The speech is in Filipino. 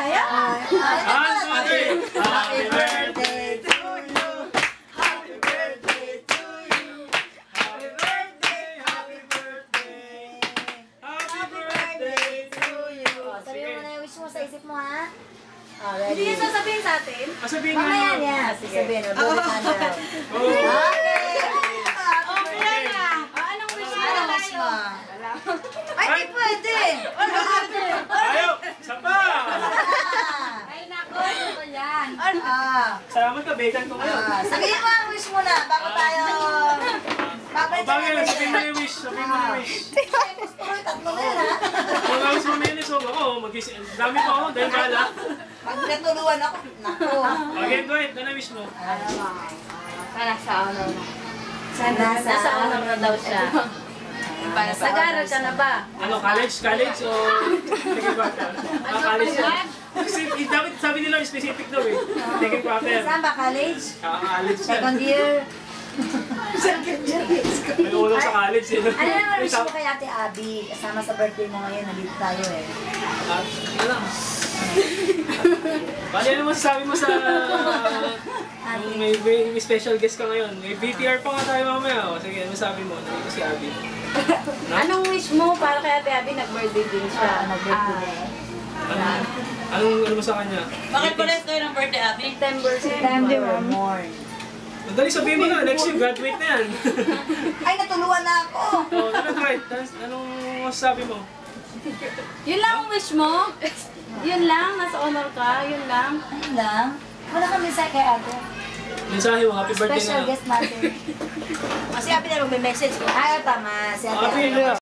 tayo? One, two, three. Happy birthday to you. Happy birthday to you. Happy birthday, happy birthday. Happy birthday to you. Sabi mo na yung wish mo sa isip mo, ha? Hindi yan sasabihin sa atin? Sabihin nga Mamaya yun. yan. Sabihin, mabulit ka na. Oh. Okay. Okay na. Anong wish mo? Ano wish mo? Ay, di pwede. Ayaw! Sapa! Ay, nako. Ito yan. Salamat ka, bacon ko ngayon. Sabihin mo ang wish mo na bago tayo. O bagay lang, sabihin mo yung wish. Sabihin mo yung wish. Gusto ko yung tatlo na yan, ha? Kung gawin mo na yun, so ako, dami pa ako, dahil gala. Pag natuluan ako, naku. Okay, go ahead, ano wish mo? Sana sa honor na. Nasa honor na daw siya. Nag-aaral ka na ba? Ano, college? College o... Taking quarter? College yan. Kasi dapat sabi nila specific daw eh. Taking quarter. Saan ba, college? College yan. Second year? Second year. May ulo sa college eh. Ano naman wish mo kay Ate Abby? Kasama sa birthday mo ngayon, nandito tayo eh. Ano lang. Bali, ano masasabi mo sa... may special guest ka ngayon. May BTR pa nga tayo mamaya. O, sige, ano masabi mo? Nandito si Abby. Anong wish mo para kay Ate Abby? Nag-birthday din siya. Nag-birthday. Ano mo sa kanya? Bakit pala ito ng birthday, Abby? September More. Madali sabihin mo na, next year graduate na yan. Ay, natuluan na ako. O, graduate. Anong masasabi mo? Yun lang ang wish mo? Yun lang? Nasa honor ka? Yun lang? Ayun lang. Wala kami sa kay Ate. Mensahe mo, happy birthday Special na. guest natin. Kasi Abby na mag-message ko. Ay, tama. Si Ate Happy Abby.